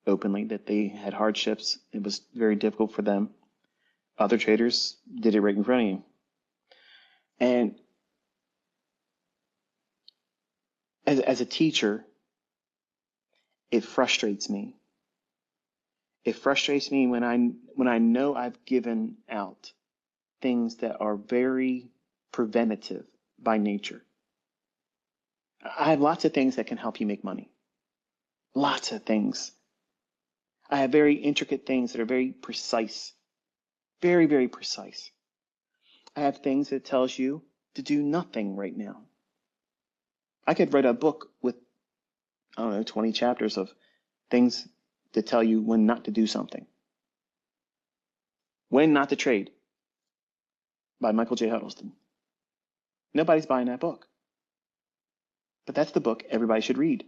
openly that they had hardships. It was very difficult for them. Other traders did it right in front of you. And as a teacher, it frustrates me. It frustrates me when I know I've given out things that are very preventative by nature. I have lots of things that can help you make money. Lots of things. I have very intricate things that are very precise. Very, very precise. I have things that tells you to do nothing right now. I could write a book with, I don't know, 20 chapters of things to tell you when not to do something. When Not to Trade by Michael J. Huddleston. Nobody's buying that book. But that's the book everybody should read.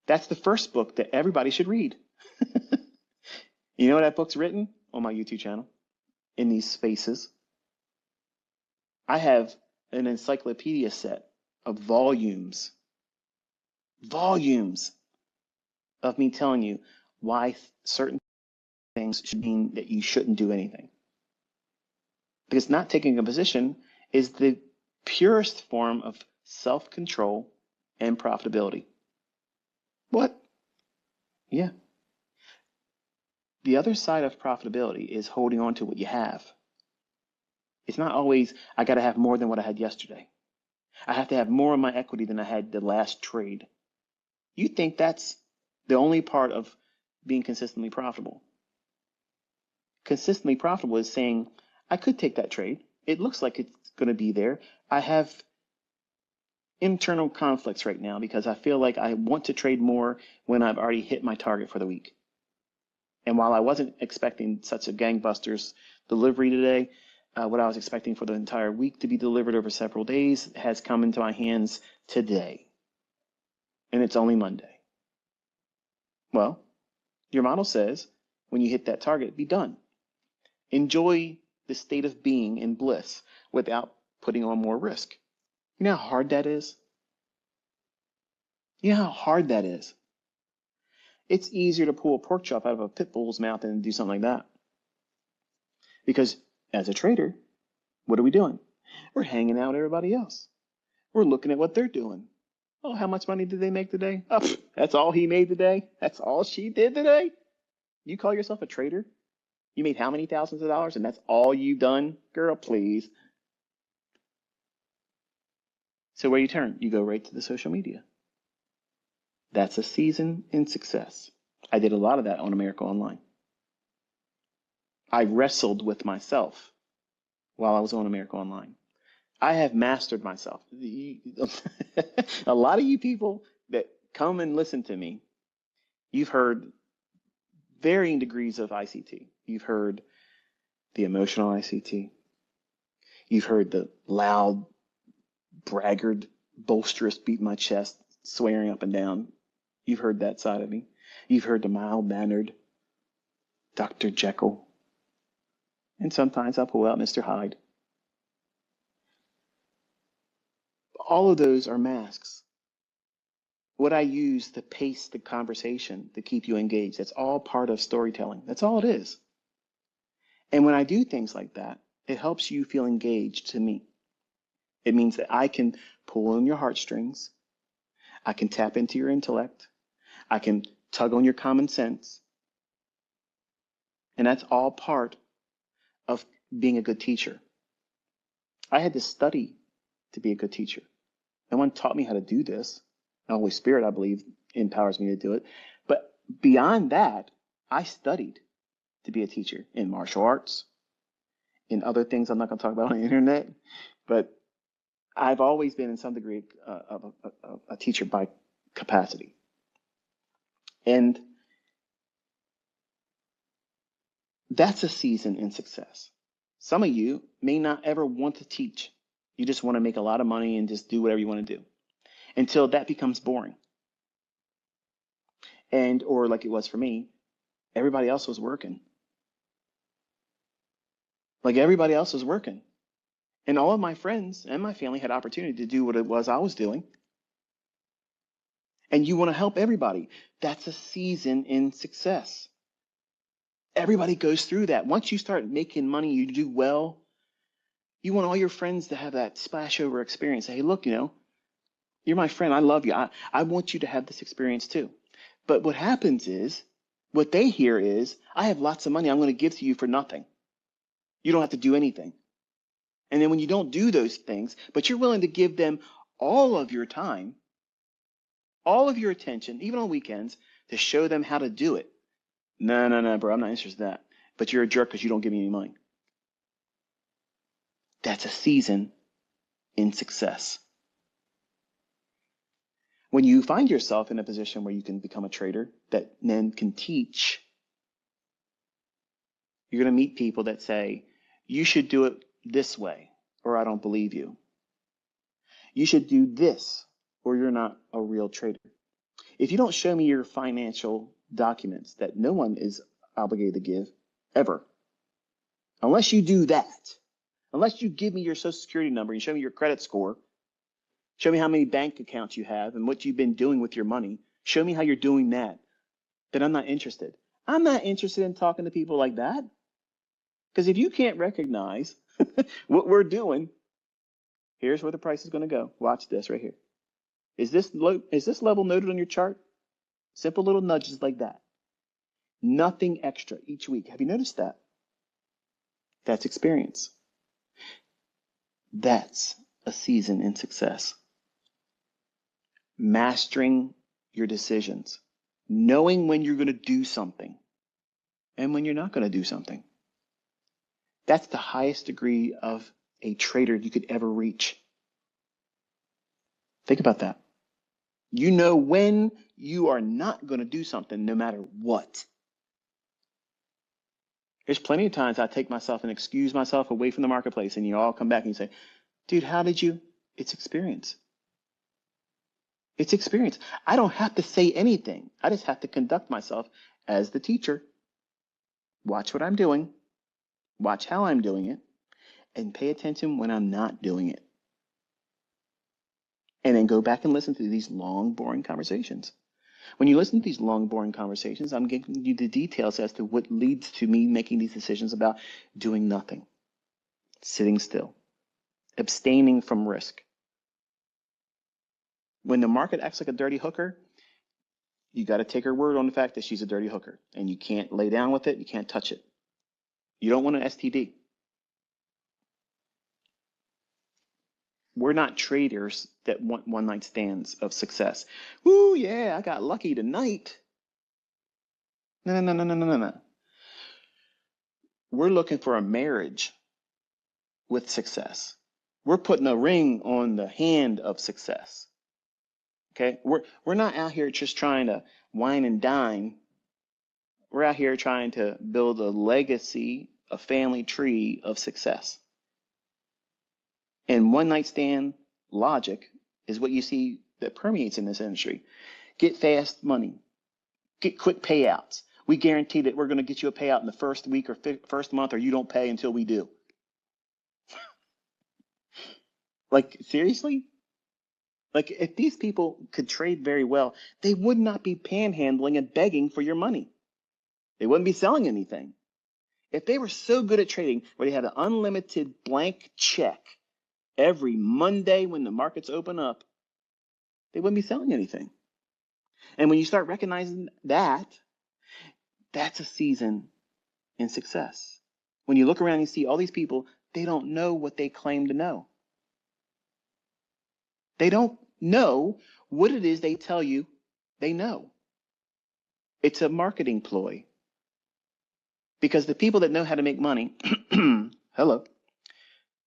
That's the first book that everybody should read. You know that book's written? On my YouTube channel, in these spaces. I have an encyclopedia set of volumes of me telling you why certain things should mean that you shouldn't do anything. Because not taking a position is the purest form of self-control and profitability. What? Yeah. The other side of profitability is holding on to what you have. It's not always, I got to have more than what I had yesterday. I have to have more of my equity than I had the last trade. You think that's the only part of being consistently profitable? Consistently profitable is saying, I could take that trade. It looks like it's going to be there. I have internal conflicts right now because I feel like I want to trade more when I've already hit my target for the week. And while I wasn't expecting such a gangbusters delivery today, what I was expecting for the entire week to be delivered over several days has come into my hands today. And it's only Monday. Well, your model says when you hit that target, be done. Enjoy the state of being in bliss without putting on more risk. You know how hard that is? You know how hard that is? It's easier to pull a pork chop out of a pit bull's mouth than to do something like that. Because as a trader, what are we doing? We're hanging out with everybody else. We're looking at what they're doing. Oh, how much money did they make today? Oh, that's all he made today? That's all she did today? You call yourself a trader? You made how many thousands of dollars and that's all you've done? Girl, please. So where you turn? You go right to the social media. That's a season in success. I did a lot of that on America Online. I wrestled with myself while I was on America Online. I have mastered myself. A lot of you people that come and listen to me, you've heard varying degrees of ICT. You've heard the emotional ICT. You've heard the loud, braggart, boisterous, beat my chest, swearing up and down. You've heard that side of me. You've heard the mild-mannered Dr. Jekyll. And sometimes I'll pull out Mr. Hyde. All of those are masks. What I use to pace the conversation to keep you engaged, that's all part of storytelling. That's all it is. And when I do things like that, it helps you feel engaged to me. It means that I can pull on your heartstrings. I can tap into your intellect. I can tug on your common sense. And that's all part of being a good teacher. I had to study to be a good teacher. No one taught me how to do this. The Holy Spirit, I believe, empowers me to do it. But beyond that, I studied to be a teacher in martial arts, in other things I'm not going to talk about on the internet. But I've always been in some degree of a teacher by capacity. And that's a season in success. Some of you may not ever want to teach. You just want to make a lot of money and just do whatever you want to do until that becomes boring. And, or like it was for me, everybody else was working. Like everybody else was working. And all of my friends and my family had opportunity to do what it was I was doing. and you want to help everybody. That's a season in success. Everybody goes through that. Once you start making money, you do well, you want all your friends to have that splash over experience. Say, hey, look, you're my friend. I love you. I want you to have this experience too. But what happens is, what they hear is, I have lots of money I'm going to give to you for nothing. You don't have to do anything. And then when you don't do those things, but you're willing to give them all of your time, all of your attention, even on weekends, to show them how to do it. No, bro, I'm not interested in that. But you're a jerk because you don't give me any money. That's a season in success. When you find yourself in a position where you can become a trader that then can teach, you're going to meet people that say, you should do it this way, or I don't believe you. You should do this, or you're not a real trader. If you don't show me your financial documents that no one is obligated to give, ever, unless you do that, unless you give me your social security number and show me your credit score, show me how many bank accounts you have and what you've been doing with your money, show me how you're doing that, then I'm not interested. I'm not interested in talking to people like that. Because if you can't recognize what we're doing, here's where the price is going to go. Watch this right here. Is this level noted on your chart? Simple little nudges like that. Nothing extra each week. Have you noticed that? That's experience. That's a season in success. Mastering your decisions. Knowing when you're going to do something and when you're not going to do something. That's the highest degree of a trader you could ever reach. Think about that. You know when you are not going to do something no matter what. There's plenty of times I take myself and excuse myself away from the marketplace, and you all come back and you say, dude, how did you? It's experience. It's experience. I don't have to say anything. I just have to conduct myself as the teacher. Watch what I'm doing. Watch how I'm doing it. And pay attention when I'm not doing it. And then go back and listen to these long, boring conversations. When you listen to these long, boring conversations, I'm giving you the details as to what leads to me making these decisions about doing nothing, sitting still, abstaining from risk. When the market acts like a dirty hooker, you got to take her word on the fact that she's a dirty hooker, and you can't lay down with it. You can't touch it. You don't want an STD. We're not traders that want one night stands of success. Ooh, yeah, I got lucky tonight. No. We're looking for a marriage with success. We're putting a ring on the hand of success. Okay? We're not out here just trying to wine and dine. We're out here trying to build a legacy, a family tree of success. And one night stand logic is what you see that permeates in this industry. Get fast money. Get quick payouts. We guarantee that we're going to get you a payout in the first week or first month, or you don't pay until we do. Like, seriously? Like, if these people could trade very well, they would not be panhandling and begging for your money. They wouldn't be selling anything. If they were so good at trading where they had an unlimited blank check every Monday when the markets open up, they wouldn't be selling anything. And when you start recognizing that, that's a season in success. When you look around and you see all these people, they don't know what they claim to know. They don't know what it is they tell you they know. It's a marketing ploy. Because the people that know how to make money, hello,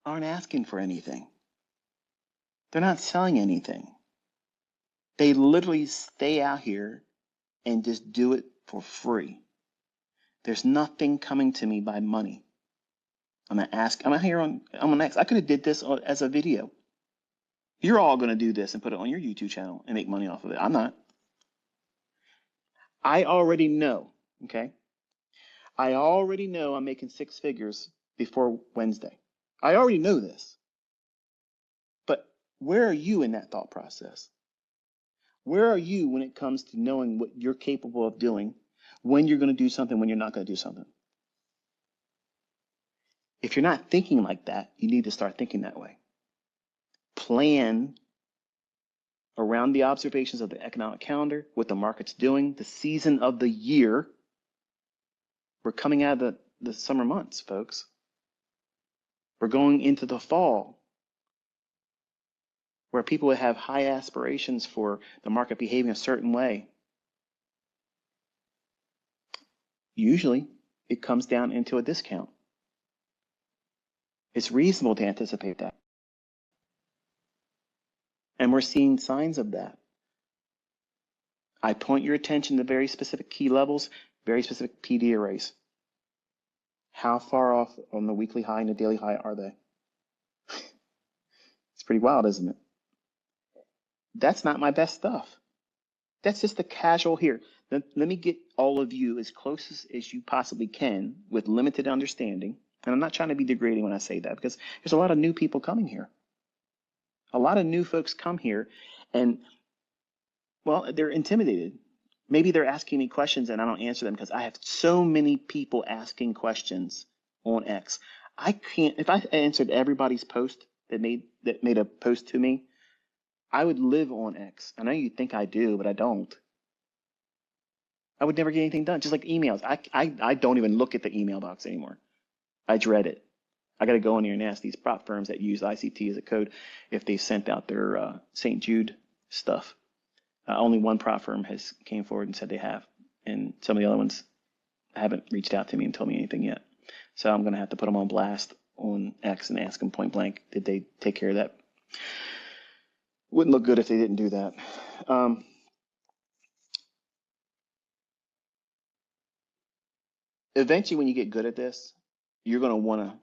aren't asking for anything. They're not selling anything. They literally stay out here and just do it for free. There's nothing coming to me by money. I'm gonna ask. I'm gonna ask. I could have did this as a video. You're all gonna do this and put it on your YouTube channel and make money off of it. I'm not. I already know. Okay. I already know I'm making six figures before Wednesday. I already know this. But where are you in that thought process? Where are you when it comes to knowing what you're capable of doing, when you're going to do something, when you're not going to do something? If you're not thinking like that, you need to start thinking that way. Plan around the observations of the economic calendar, what the market's doing, the season of the year. We're coming out of the summer months, folks. We're going into the fall, where people would have high aspirations for the market behaving a certain way. Usually, it comes down into a discount. It's reasonable to anticipate that. And we're seeing signs of that. I point your attention to very specific key levels, very specific PD arrays. How far off on the weekly high and the daily high are they? It's pretty wild, isn't it? That's not my best stuff. That's just the casual here. Let me get all of you as close as you possibly can with limited understanding. And I'm not trying to be degrading when I say that, because there's a lot of new people coming here. A lot of new folks come here and, well, they're intimidated. Maybe they're asking me questions and I don't answer them because I have so many people asking questions on X. I can't, if I answered everybody's post that made a post to me, I would live on X. I know you think I do, but I don't. I would never get anything done. Just like emails. I don't even look at the email box anymore. I dread it. I got to go in here and ask these prop firms that use ICT as a code if they sent out their St. Jude stuff. Only one prop firm has came forward and said they have, and some of the other ones haven't reached out to me and told me anything yet. So I'm going to have to put them on blast on X and ask them point blank, did they take care of that? Wouldn't look good if they didn't do that. Eventually, when you get good at this, you're going to want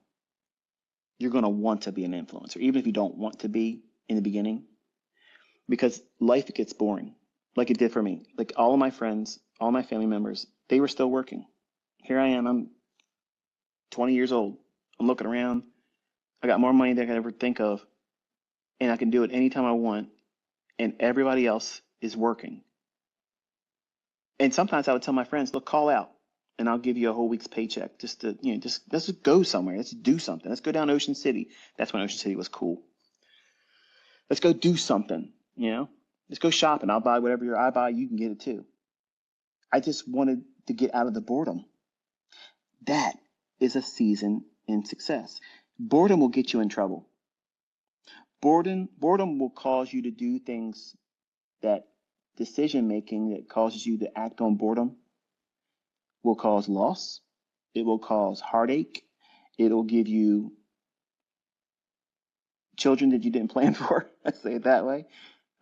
to be an influencer, even if you don't want to be in the beginning, because life gets boring, like it did for me. Like all of my friends, all my family members, they were still working. Here I am. I'm 20 years old. I'm looking around. I got more money than I could ever think of, and I can do it anytime I want. And everybody else is working. And sometimes I would tell my friends, look, call out and I'll give you a whole week's paycheck just to, let's just go somewhere. Let's do something. Let's go down Ocean City. That's when Ocean City was cool. Let's go do something, Let's go shopping. I'll buy whatever I buy. You can get it too. I just wanted to get out of the boredom. That is a season in success. Boredom will get you in trouble. Boredom will cause you to do things that decision making that causes you to act on boredom will cause loss. It will cause heartache. It'll give you children that you didn't plan for. Let's say it that way.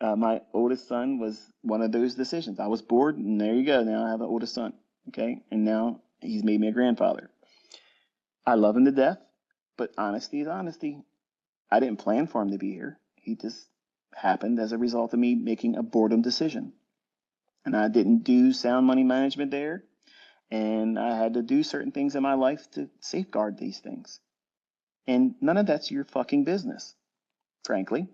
My oldest son was one of those decisions. I was bored, and there you go. Now I have an oldest son. Okay, and now he's made me a grandfather. I love him to death, but honesty is honesty. I didn't plan for him to be here. He just happened as a result of me making a boredom decision. And I didn't do sound money management there. And I had to do certain things in my life to safeguard these things. And none of that's your fucking business, frankly.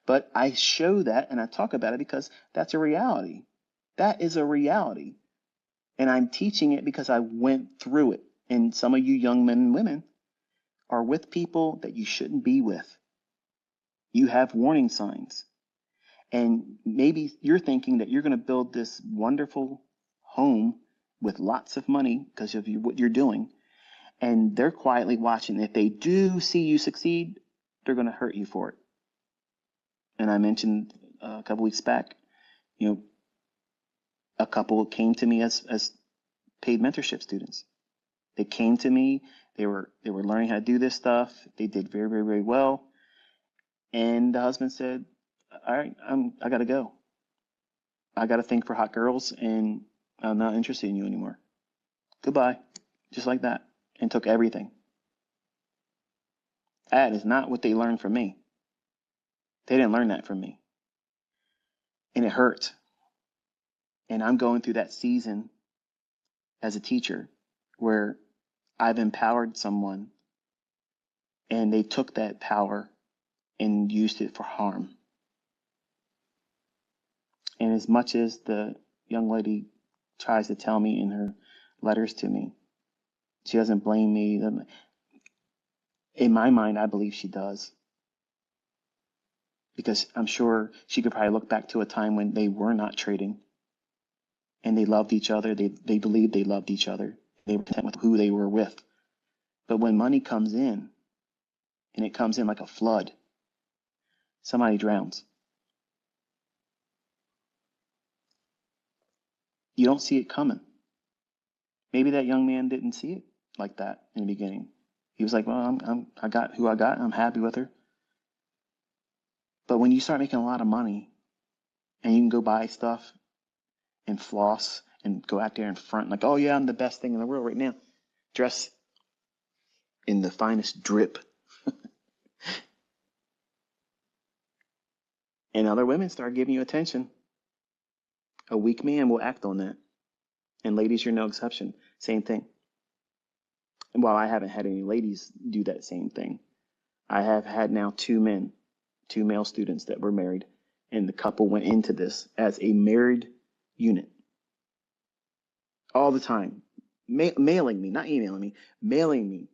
But I show that and I talk about it because that's a reality. That is a reality. And I'm teaching it because I went through it. And some of you young men and women are with people that you shouldn't be with. You have warning signs. And maybe you're thinking that you're going to build this wonderful home with lots of money because of what you're doing. And they're quietly watching. If they do see you succeed, they're going to hurt you for it. And I mentioned a couple weeks back, a couple came to me as paid mentorship students. They came to me. They were learning how to do this stuff. They did very, very, very well. And the husband said, all right, I got to go. I got to think for hot girls, and I'm not interested in you anymore. Goodbye. Just like that. And took everything. That is not what they learned from me. They didn't learn that from me. And it hurt. And I'm going through that season as a teacher where I've empowered someone and they took that power and used it for harm. And as much as the young lady tries to tell me in her letters to me, she doesn't blame me. In my mind, I believe she does. Because I'm sure she could probably look back to a time when they were not trading and they loved each other. They believed they loved each other. They were content with who they were with. But when money comes in, and it comes in like a flood, somebody drowns. You don't see it coming. Maybe that young man didn't see it like that in the beginning. He was like, well, I got who I got. I'm happy with her. But when you start making a lot of money and you can go buy stuff and floss and go out there in front like, oh yeah, I'm the best thing in the world right now. Dress in the finest drip. And other women start giving you attention. A weak man will act on that. And ladies, you're no exception. Same thing. And while I haven't had any ladies do that same thing, I have had now two male students that were married, and the couple went into this as a married unit all the time, mailing me, not emailing me, mailing me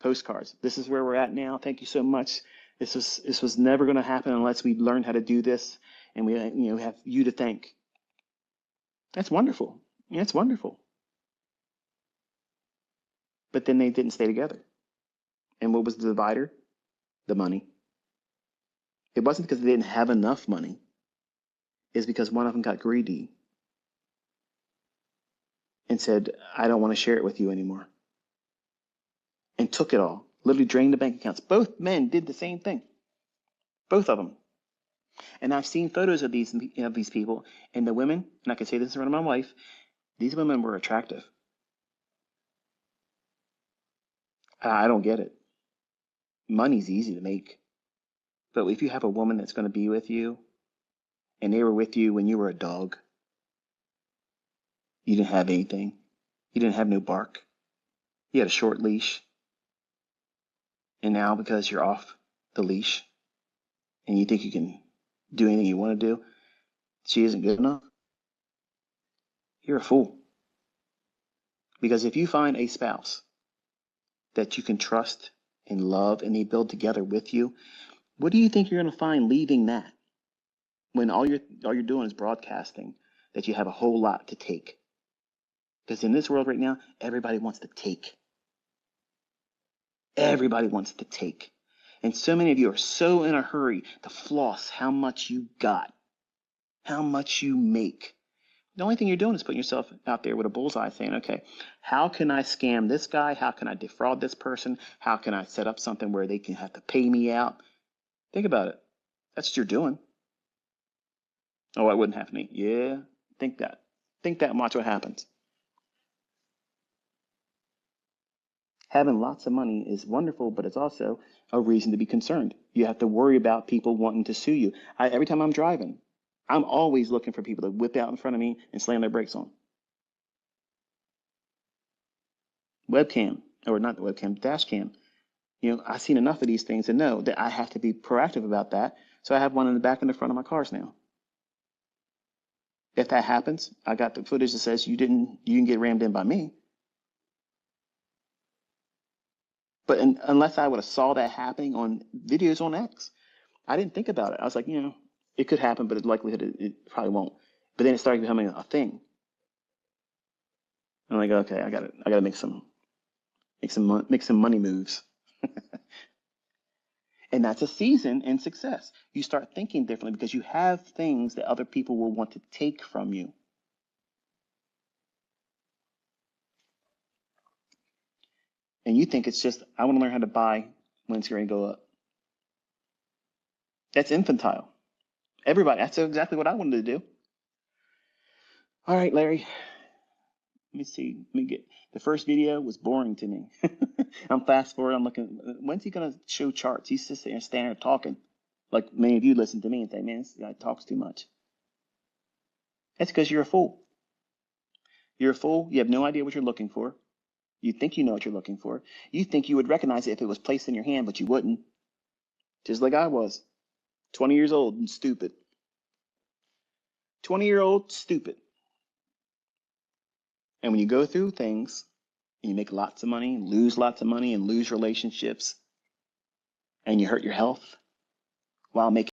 postcards. This is where we're at now. Thank you so much. This was never going to happen unless we learned how to do this, and we have you to thank. That's wonderful. Yeah, it's wonderful. But then they didn't stay together. And what was the divider? The money. It wasn't because they didn't have enough money. It's because one of them got greedy and said, I don't want to share it with you anymore. And took it all. Literally drained the bank accounts. Both men did the same thing. Both of them. And I've seen photos of these people, and the women, and I can say this in front of my wife, these women were attractive. I don't get it. Money's easy to make. But if you have a woman that's going to be with you, and they were with you when you were a dog, you didn't have anything. You didn't have no bark. You had a short leash. And now because you're off the leash and you think you can do anything you want to do, she isn't good enough, you're a fool. Because if you find a spouse that you can trust and love and they build together with you, what do you think you're going to find leaving that when all you're doing is broadcasting that you have a whole lot to take? Because in this world right now, everybody wants to take. Everybody wants to take. And so many of you are so in a hurry to floss how much you got, how much you make. The only thing you're doing is putting yourself out there with a bullseye saying, okay, how can I scam this guy? How can I defraud this person? How can I set up something where they can have to pay me out? Think about it. That's what you're doing. Oh, it wouldn't happen to me. Yeah, think that. Think that and watch what happens. Having lots of money is wonderful, but it's also a reason to be concerned. You have to worry about people wanting to sue you. Every time I'm driving, I'm always looking for people to whip out in front of me and slam their brakes on. Webcam, or not the webcam, dash cam. I've seen enough of these things to know that I have to be proactive about that. So I have one in the back and the front of my cars now. If that happens, I got the footage that says you didn't get rammed in by me. But unless I would have saw that happening on videos on X, I didn't think about it. I was like, it could happen, but the likelihood it probably won't. But then it started becoming a thing. I'm like, okay, I gotta make some money moves. And that's a season in success. You start thinking differently because you have things that other people will want to take from you. And you think it's just, I want to learn how to buy when it's going to go up. That's infantile. Everybody, that's exactly what I wanted to do. All right, Larry. Let me see. The first video was boring to me. I'm fast forward. I'm looking. When's he going to show charts? He's just standing there talking. Like many of you listen to me and say, man, this guy talks too much. That's because you're a fool. You're a fool. You have no idea what you're looking for. You think you know what you're looking for. You think you would recognize it if it was placed in your hand, but you wouldn't. Just like I was. 20 years old and stupid. 20-year-old stupid. And when you go through things, and you make lots of money, lose lots of money, and lose relationships, and you hurt your health while making